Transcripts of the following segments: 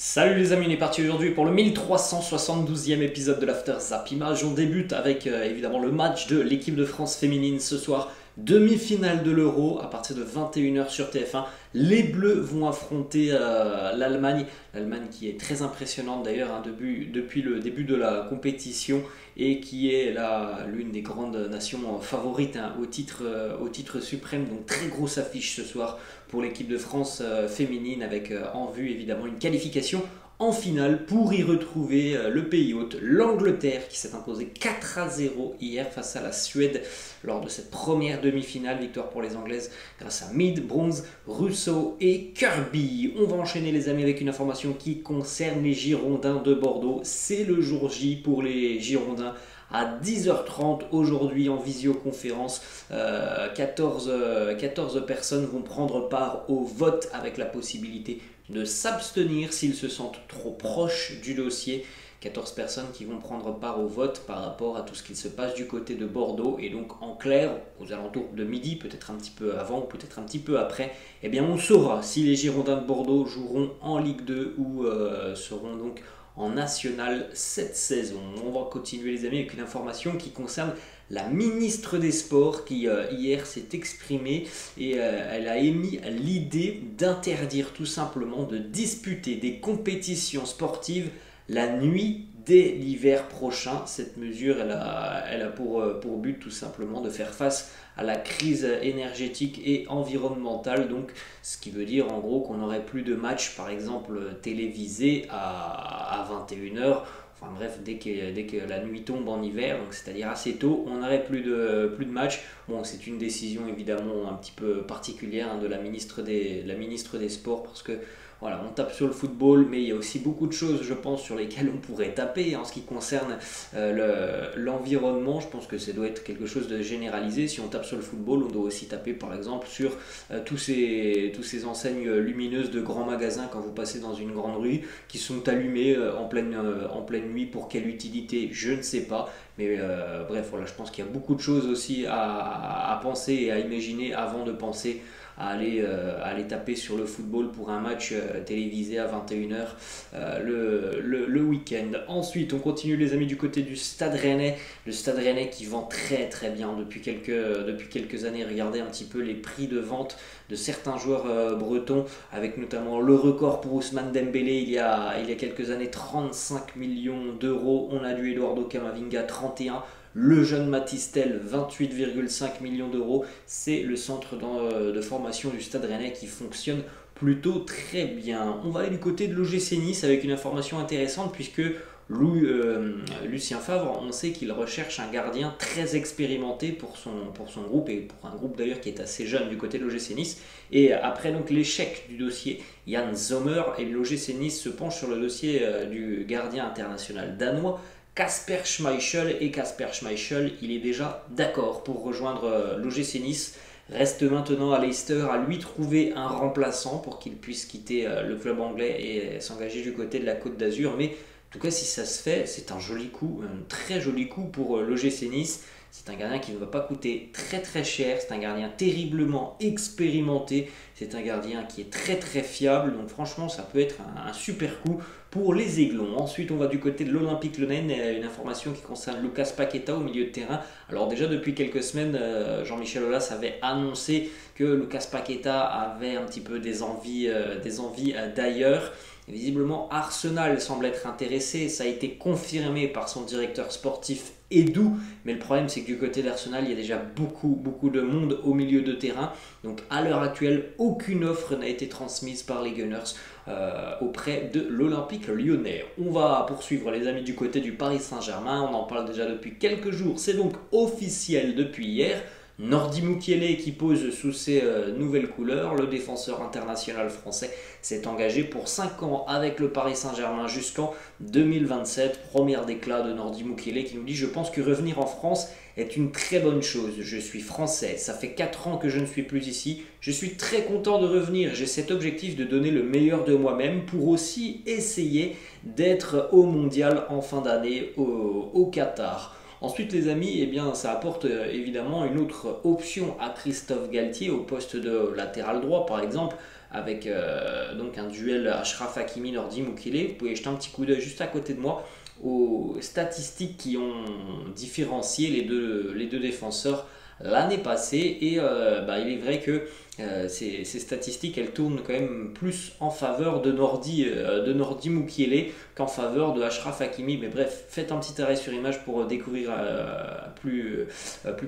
Salut les amis, on est parti aujourd'hui pour le 1372e épisode de l'After Zap Image. On débute avec évidemment le match de l'équipe de France féminine ce soir. Demi-finale de l'Euro à partir de 21h sur TF1. Les Bleus vont affronter l'Allemagne. L'Allemagne qui est très impressionnante d'ailleurs depuis le début de la compétition et qui est l'une des grandes nations favorites au titre suprême. Donc très grosse affiche ce soir pour l'équipe de France féminine avec en vue évidemment une qualification en finale pour y retrouver le pays hôte, l'Angleterre, qui s'est imposé 4-0 hier face à la Suède lors de cette première demi-finale. Victoire pour les Anglaises grâce à Mead, Bronze, Russo et Kirby. On va enchaîner les amis avec une information qui concerne les Girondins de Bordeaux. C'est le jour J pour les Girondins. À 10h30 aujourd'hui en visioconférence, 14 personnes vont prendre part au vote avec la possibilité de s'abstenir s'ils se sentent trop proches du dossier. 14 personnes qui vont prendre part au vote par rapport à tout ce qui se passe du côté de Bordeaux. Et donc en clair, aux alentours de midi, peut-être un petit peu avant ou peut-être un petit peu après, eh bien on saura si les Girondins de Bordeaux joueront en Ligue 2 ou seront donc en National cette saison. On va continuer les amis avec une information qui concerne la ministre des Sports qui hier s'est exprimée et elle a émis l'idée d'interdire tout simplement de disputer des compétitions sportives la nuit dès l'hiver prochain. Cette mesure, elle a pour but tout simplement de faire face à la crise énergétique et environnementale. Donc, ce qui veut dire en gros qu'on n'aurait plus de matchs, par exemple, télévisés à 21h. Enfin bref, dès que la nuit tombe en hiver, donc c'est-à-dire assez tôt, on n'aurait plus de matchs. Bon, c'est une décision évidemment un petit peu particulière de la ministre des Sports parce que voilà, on tape sur le football, mais il y a aussi beaucoup de choses, je pense, sur lesquelles on pourrait taper. En ce qui concerne l'environnement, je pense que ça doit être quelque chose de généralisé. Si on tape sur le football, on doit aussi taper, par exemple, sur tous ces enseignes lumineuses de grands magasins quand vous passez dans une grande rue, qui sont allumées en pleine nuit. Pour quelle utilité, je ne sais pas. Mais bref, voilà, je pense qu'il y a beaucoup de choses aussi à penser et à imaginer avant de penser à aller taper sur le football pour un match télévisé à 21h le week-end. Ensuite, on continue les amis du côté du Stade Rennais. Le Stade Rennais qui vend très très bien depuis quelques années. Regardez un petit peu les prix de vente de certains joueurs bretons, avec notamment le record pour Ousmane Dembélé il y a quelques années, 35 millions d'euros. On a du Eduardo Camavinga, 31. Le jeune Matistel, 28,5 millions d'euros. C'est le centre de formation du Stade Rennais qui fonctionne plutôt très bien. On va aller du côté de l'OGC Nice avec une information intéressante puisque Lucien Favre, on sait qu'il recherche un gardien très expérimenté pour son groupe et pour un groupe d'ailleurs qui est assez jeune du côté de l'OGC Nice. Et après donc l'échec du dossier Jan Sommer, et l'OGC Nice se penche sur le dossier du gardien international danois Kasper Schmeichel. Et Kasper Schmeichel, il est déjà d'accord pour rejoindre l'OGC Nice. Reste maintenant à Leicester à lui trouver un remplaçant pour qu'il puisse quitter le club anglais et s'engager du côté de la Côte d'Azur. Mais en tout cas, si ça se fait, c'est un joli coup, un très joli coup pour l'OGC Nice. C'est un gardien qui ne va pas coûter très très cher, c'est un gardien terriblement expérimenté, c'est un gardien qui est très très fiable, donc franchement ça peut être un super coup pour les Aiglons. Ensuite on va du côté de l'Olympique Lyonnais, une information qui concerne Lucas Paqueta au milieu de terrain. Alors déjà depuis quelques semaines, Jean-Michel Aulas avait annoncé que Lucas Paqueta avait un petit peu des envies d'ailleurs. Et visiblement, Arsenal semble être intéressé. Ça a été confirmé par son directeur sportif Edu. Mais le problème, c'est que du côté d'Arsenal, il y a déjà beaucoup de monde au milieu de terrain. Donc à l'heure actuelle, aucune offre n'a été transmise par les Gunners auprès de l'Olympique Lyonnais. On va poursuivre les amis du côté du Paris Saint-Germain. On en parle déjà depuis quelques jours. C'est donc officiel depuis hier. Nordi Mukiele qui pose sous ses nouvelles couleurs. Le défenseur international français s'est engagé pour 5 ans avec le Paris Saint-Germain jusqu'en 2027. Première déclat de Nordi Mukiele qui nous dit « Je pense que revenir en France est une très bonne chose. Je suis français, ça fait 4 ans que je ne suis plus ici. Je suis très content de revenir. J'ai cet objectif de donner le meilleur de moi-même pour aussi essayer d'être au mondial en fin d'année au Qatar. » Ensuite les amis, eh bien, ça apporte évidemment une autre option à Christophe Galtier au poste de latéral droit par exemple. avec donc un duel Achraf Hakimi Nordi Mukiele. Vous pouvez jeter un petit coup d'œil juste à côté de moi aux statistiques qui ont différencié les deux défenseurs l'année passée. Et il est vrai que ces statistiques elles tournent quand même plus en faveur de Nordi Mukiele qu'en faveur de Achraf Hakimi. Mais bref, faites un petit arrêt sur image pour découvrir plus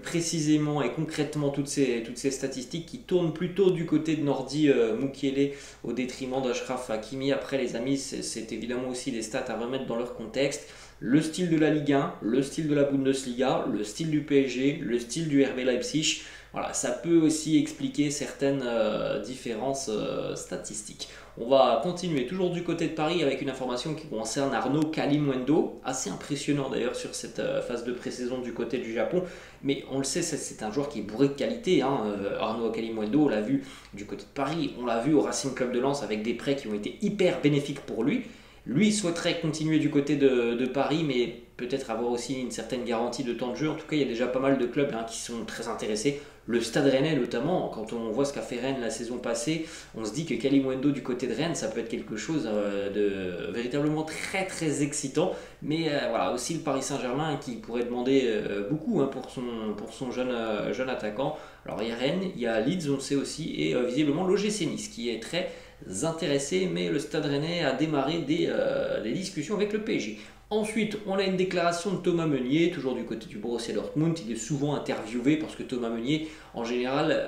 précisément et concrètement toutes ces statistiques qui tournent plutôt du côté de Nordi Mukiele au détriment d'Achraf Hakimi. Après les amis, c'est évidemment aussi des stats à remettre dans leur contexte. Le style de la Ligue 1, le style de la Bundesliga, le style du PSG, le style du RB Leipzig. Voilà, ça peut aussi expliquer certaines différences statistiques. On va continuer toujours du côté de Paris avec une information qui concerne Arnaud Kalimuendo. Assez impressionnant d'ailleurs sur cette phase de pré-saison du côté du Japon. Mais on le sait, c'est un joueur qui est bourré de qualité. Arnaud Kalimuendo, on l'a vu du côté de Paris, on l'a vu au Racing Club de Lens avec des prêts qui ont été hyper bénéfiques pour lui. Lui souhaiterait continuer du côté de Paris, mais peut-être avoir aussi une certaine garantie de temps de jeu. En tout cas, il y a déjà pas mal de clubs qui sont très intéressés. Le Stade Rennais notamment, quand on voit ce qu'a fait Rennes la saison passée, on se dit que Kalimuendo du côté de Rennes, ça peut être quelque chose de véritablement très très excitant. Mais voilà, aussi le Paris Saint-Germain qui pourrait demander beaucoup pour son jeune attaquant. Alors il y a Rennes, il y a Leeds, on le sait aussi, et visiblement l'OGC Nice qui est très intéressé, mais le Stade Rennais a démarré des discussions avec le PSG. Ensuite, on a une déclaration de Thomas Meunier, toujours du côté du Borussia Dortmund. Il est souvent interviewé parce que Thomas Meunier, en général,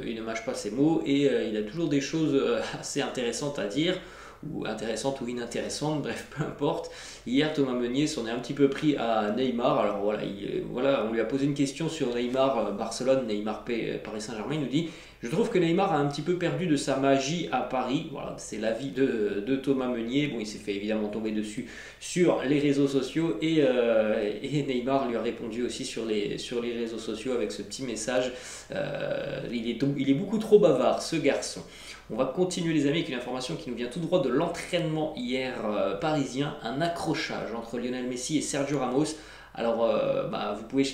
il ne mâche pas ses mots et il a toujours des choses assez intéressantes à dire, ou intéressantes ou inintéressantes, bref, peu importe. Hier, Thomas Meunier s'en est un petit peu pris à Neymar. Alors voilà, on lui a posé une question sur Neymar Barcelone, Neymar Paris Saint-Germain. Il nous dit: je trouve que Neymar a un petit peu perdu de sa magie à Paris. Voilà, c'est l'avis de Thomas Meunier. Bon, il s'est fait évidemment tomber dessus sur les réseaux sociaux et Neymar lui a répondu aussi sur les réseaux sociaux avec ce petit message. Il est beaucoup trop bavard, ce garçon. On va continuer les amis avec une information qui nous vient tout droit de l'entraînement hier parisien. Un accrochage entre Lionel Messi et Sergio Ramos. Alors, vous pouvez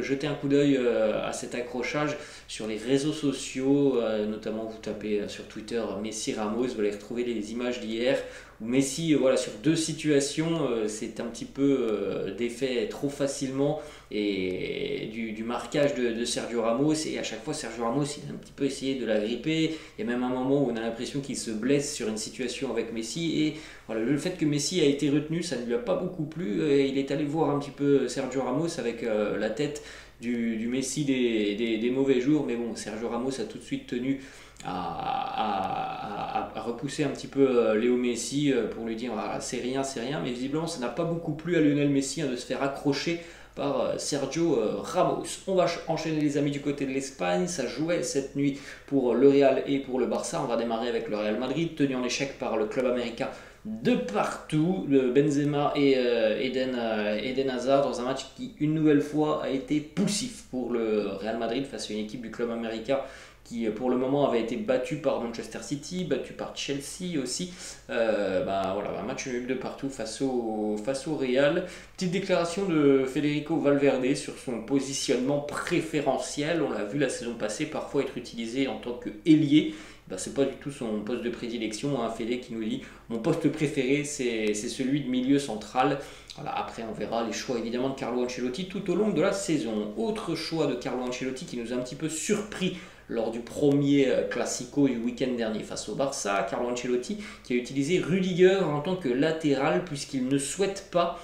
jeter un coup d'œil à cet accrochage sur les réseaux sociaux, notamment vous tapez sur Twitter Messi Ramos, vous allez retrouver les images d'hier où Messi, sur deux situations, c'est un petit peu défait trop facilement et du marquage de Sergio Ramos, et à chaque fois Sergio Ramos il a un petit peu essayé de la gripper. Il y a même un moment où on a l'impression qu'il se blesse sur une situation avec Messi, et voilà, le fait que Messi a été retenu, ça ne lui a pas beaucoup plu, et il est allé voir un petit peu Sergio Ramos avec la tête du Messi des mauvais jours. Mais bon, Sergio Ramos a tout de suite tenu à repousser un petit peu Léo Messi pour lui dire c'est rien, mais visiblement ça n'a pas beaucoup plu à Lionel Messi de se faire accrocher par Sergio Ramos. On va enchaîner les amis du côté de l'Espagne. Ça jouait cette nuit pour le Real et pour le Barça. On va démarrer avec le Real Madrid, tenu en échec par le club américain de partout, le Benzema et Eden Hazard, dans un match qui une nouvelle fois a été poussif pour le Real Madrid face à une équipe du club américain qui pour le moment avait été battue par Manchester City, battue par Chelsea aussi. Un match nul de partout face au Real. Petite déclaration de Federico Valverde sur son positionnement préférentiel. On l'a vu la saison passée parfois être utilisé en tant qu'ailier. C'est pas du tout son poste de prédilection. Fede qui nous dit: mon poste préféré c'est celui de milieu central. Voilà, après on verra les choix évidemment de Carlo Ancelotti tout au long de la saison. Autre choix de Carlo Ancelotti qui nous a un petit peu surpris lors du premier Classico du week-end dernier face au Barça. Carlo Ancelotti qui a utilisé Rudiger en tant que latéral puisqu'il ne souhaite pas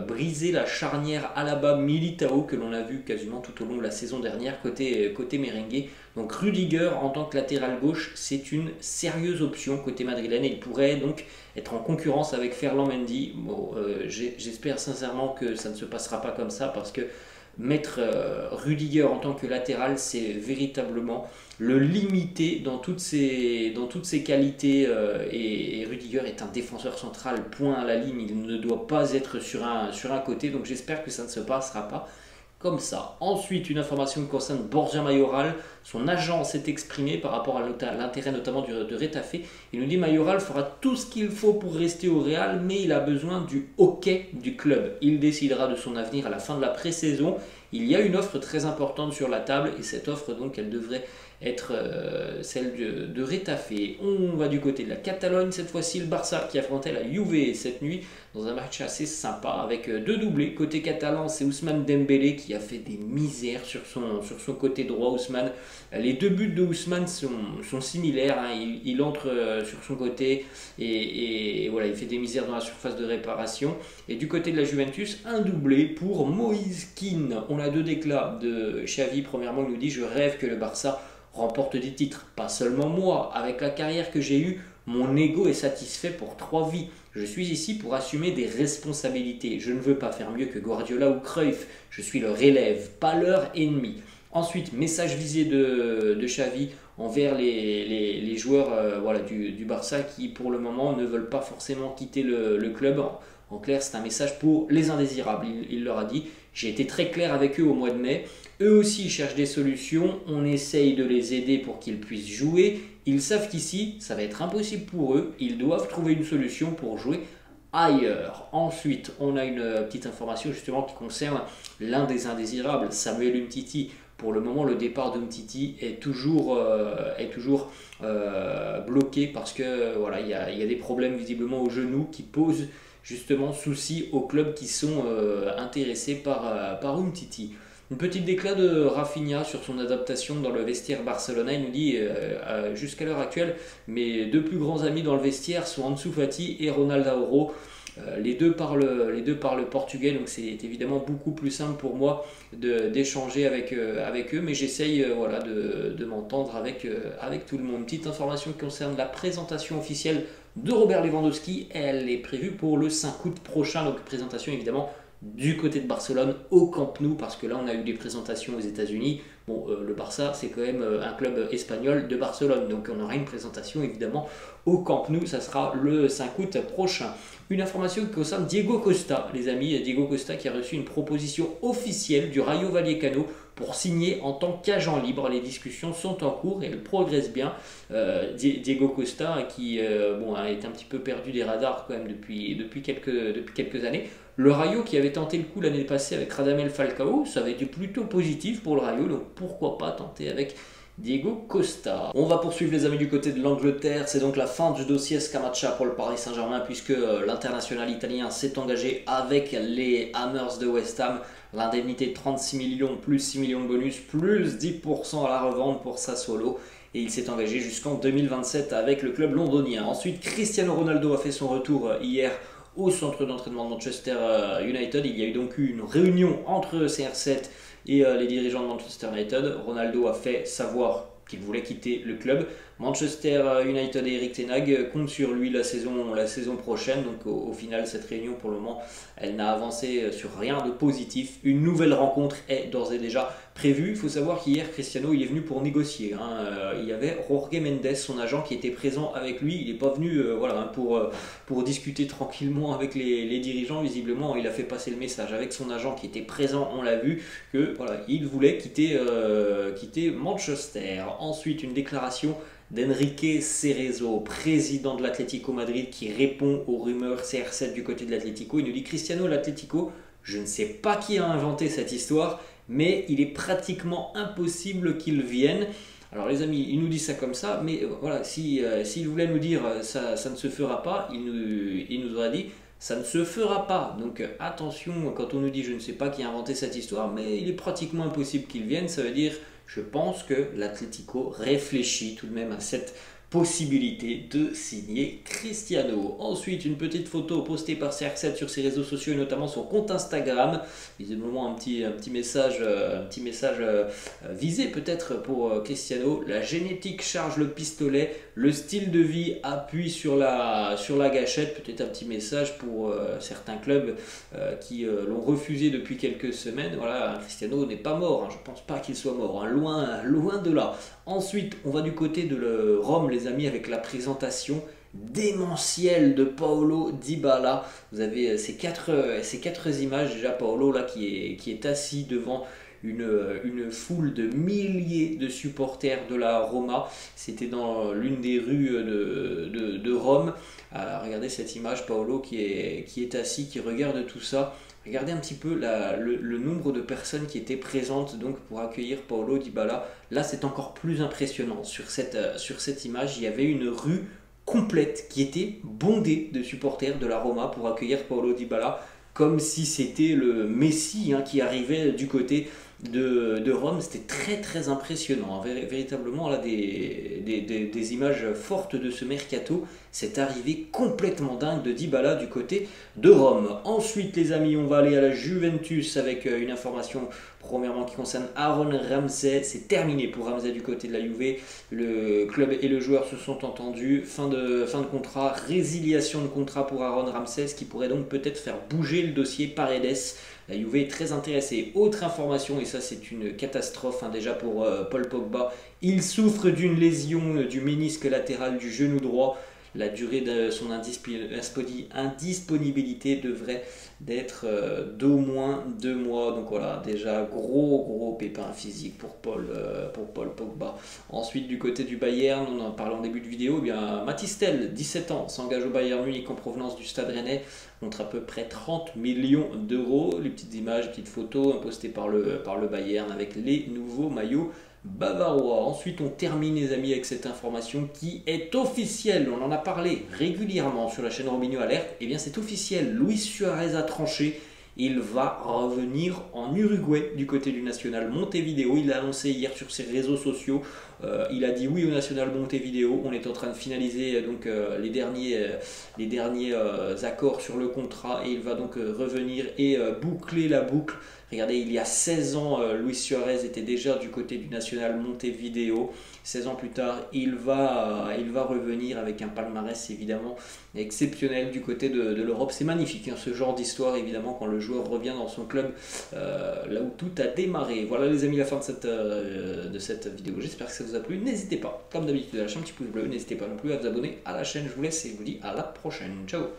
briser la charnière Alaba-Militao que l'on a vu quasiment tout au long de la saison dernière côté merengue. Donc Rudiger en tant que latéral gauche, c'est une sérieuse option côté madrilène et il pourrait donc être en concurrence avec Ferland Mendy. Bon, j'espère sincèrement que ça ne se passera pas comme ça parce que mettre Rudiger en tant que latéral, c'est véritablement le limiter dans toutes ses qualités. Et Rudiger est un défenseur central, point à la ligne. Il ne doit pas être sur un côté. Donc j'espère que ça ne se passera pas comme ça. Ensuite, une information qui concerne Borja Mayoral. Son agent s'est exprimé par rapport à l'intérêt notamment de Retafe. Il nous dit: Mayoral fera tout ce qu'il faut pour rester au Real, mais il a besoin du hockey du club. Il décidera de son avenir à la fin de la pré-saison. Il y a une offre très importante sur la table et cette offre donc elle devrait être celle de Retafe. On va du côté de la Catalogne, cette fois-ci le Barça qui affrontait la Juve cette nuit dans un match assez sympa avec deux doublés. Côté catalan, c'est Ousmane Dembélé qui a fait des misères sur son côté droit. Ousmane, les deux buts de Ousmane sont similaires, hein. Il entre sur son côté et voilà, il fait des misères dans la surface de réparation. Et du côté de la Juventus, un doublé pour Moïse Kean. On a deux déclats de Xavi. Premièrement, il nous dit: je rêve que le Barça remporte des titres. Pas seulement moi, avec la carrière que j'ai eue, mon ego est satisfait pour 3 vies. Je suis ici pour assumer des responsabilités. Je ne veux pas faire mieux que Guardiola ou Cruyff. Je suis leur élève, pas leur ennemi. Ensuite, message visé de Xavi envers les joueurs voilà, du Barça qui pour le moment ne veulent pas forcément quitter le club. En clair, c'est un message pour les indésirables. Il leur a dit: j'ai été très clair avec eux au mois de mai. Eux aussi cherchent des solutions. On essaye de les aider pour qu'ils puissent jouer. Ils savent qu'ici, ça va être impossible pour eux. Ils doivent trouver une solution pour jouer ailleurs. Ensuite, on a une petite information justement qui concerne l'un des indésirables, Samuel Umtiti. Pour le moment, le départ d'Umtiti est toujours bloqué parce que voilà, il y a des problèmes visiblement au genou qui posent justement souci aux clubs qui sont intéressés par Umtiti. Une petite déclat de Rafinha sur son adaptation dans le vestiaire barcelonais. Il nous dit jusqu'à l'heure actuelle, mes deux plus grands amis dans le vestiaire sont Ansu Fati et Ronaldo. Les deux parlent portugais, donc c'est évidemment beaucoup plus simple pour moi d'échanger avec eux, mais j'essaye voilà, de m'entendre avec tout le monde. Petite information qui concerne la présentation officielle de Robert Lewandowski, elle est prévue pour le 5 août prochain, donc présentation évidemment du côté de Barcelone au Camp Nou, parce que là on a eu des présentations aux États-Unis. Bon, le Barça c'est quand même un club espagnol de Barcelone, donc on aura une présentation évidemment au Camp Nou, ça sera le 5 août prochain. Une information qui concerne Diego Costa, les amis. Diego Costa qui a reçu une proposition officielle du Rayo Vallecano pour signer en tant qu'agent libre. Les discussions sont en cours et elles progressent bien. Diego Costa qui a été un petit peu perdu des radars quand même depuis quelques années. Le Rayo qui avait tenté le coup l'année passée avec Radamel Falcao, ça avait été plutôt positif pour le Rayo, donc pourquoi pas tenter avec Diego Costa. On va poursuivre les amis du côté de l'Angleterre. C'est donc la fin du dossier Scamacca pour le Paris Saint-Germain, puisque l'international italien s'est engagé avec les Hammers de West Ham. L'indemnité de 36 millions plus 6 millions de bonus plus 10% à la revente pour Sassuolo. Et il s'est engagé jusqu'en 2027 avec le club londonien. Ensuite, Cristiano Ronaldo a fait son retour hier au centre d'entraînement de Manchester United. Il y a eu donc eu une réunion entre CR7 et les dirigeants de Manchester United. Ronaldo a fait savoir qu'il voulait quitter le club. Manchester United et Erik ten Hag comptent sur lui la saison prochaine. Donc au final, cette réunion pour le moment, elle n'a avancé sur rien de positif. Une nouvelle rencontre est d'ores et déjà prévue. Il faut savoir qu'hier, Cristiano il est venu pour négocier. Il y avait Jorge Mendes, son agent, qui était présent avec lui. Il n'est pas venu pour discuter tranquillement avec les dirigeants. Visiblement, il a fait passer le message avec son agent qui était présent. On l'a vu que voilà, il voulait quitter Manchester. Ensuite, une déclaration d'Enrique Cerezo, président de l'Atlético Madrid, qui répond aux rumeurs CR7 du côté de l'Atlético. Il nous dit: Cristiano, l'Atlético, je ne sais pas qui a inventé cette histoire, mais il est pratiquement impossible qu'il vienne. Alors les amis, il nous dit ça comme ça, mais voilà, s'il voulait nous dire ça ne se fera pas, il nous aurait dit ça ne se fera pas. Donc attention, quand on nous dit je ne sais pas qui a inventé cette histoire, mais il est pratiquement impossible qu'il vienne, ça veut dire je pense que l'Atlético réfléchit tout de même à cette possibilité de signer Cristiano. Ensuite, une petite photo postée par CR7 sur ses réseaux sociaux et notamment son compte Instagram. Visiblement un petit message visé peut-être pour Cristiano. La génétique charge le pistolet, le style de vie appuie sur la gâchette. Peut-être un petit message pour certains clubs qui l'ont refusé depuis quelques semaines. Voilà, Cristiano n'est pas mort, je ne pense pas qu'il soit mort, loin de là. Ensuite, on va du côté de Rome, les amis, avec la présentation démentielle de Paulo Dybala. Vous avez ces quatre images déjà. Paulo là qui est assis devant une foule de milliers de supporters de la Roma. C'était dans l'une des rues de Rome. Regardez cette image, Paolo qui est assis, qui regarde tout ça. Regardez un petit peu le nombre de personnes qui étaient présentes donc, pour accueillir Paulo Dybala. Là, c'est encore plus impressionnant. Sur cette image, il y avait une rue complète qui était bondée de supporters de la Roma pour accueillir Paulo Dybala, comme si c'était le Messie qui arrivait du côté de Rome. C'était très très impressionnant, véritablement là, des images fortes de ce mercato. C'est arrivé complètement dingue de Dybala du côté de Rome. Ensuite les amis, on va aller à la Juventus avec une information premièrement qui concerne Aaron Ramsey. C'est terminé pour Ramsey du côté de la Juve. Le club et le joueur se sont entendus. Fin de contrat, résiliation de contrat pour Aaron Ramsey, ce qui pourrait donc peut-être faire bouger le dossier Paredes. La Juve est très intéressée. Autre information, et ça c'est une catastrophe déjà pour Paul Pogba. Il souffre d'une lésion du ménisque latéral du genou droit. La durée de son indisponibilité devrait d'être d'au moins 2 mois. Donc voilà, déjà gros pépin physique pour Paul Pogba. Ensuite du côté du Bayern, on en parlait en début de vidéo, eh bien Mathys Tel, 17 ans, s'engage au Bayern Munich en provenance du Stade Rennais contre à peu près 30 millions d'euros. Les petites images, petites photos postées par le Bayern avec les nouveaux maillots bavarois. Ensuite on termine les amis avec cette information qui est officielle, on en a parlé régulièrement sur la chaîne Robinho Alert. Et bien c'est officiel, Luis Suarez a tranché, il va revenir en Uruguay du côté du National Montevideo. Il l'a annoncé hier sur ses réseaux sociaux. Il a dit oui au National Montevideo. On est en train de finaliser donc les derniers accords sur le contrat et il va donc revenir et boucler la boucle. Regardez, il y a 16 ans, Luis Suarez était déjà du côté du National Montevideo. 16 ans plus tard, il va revenir avec un palmarès évidemment exceptionnel du côté de l'Europe. C'est magnifique ce genre d'histoire évidemment quand le joueur revient dans son club là où tout a démarré. Voilà les amis, la fin de cette vidéo. J'espère que ça vous a plu. N'hésitez pas, comme d'habitude, à lâcher un petit pouce bleu. N'hésitez pas non plus à vous abonner à la chaîne. Je vous laisse et je vous dis à la prochaine. Ciao.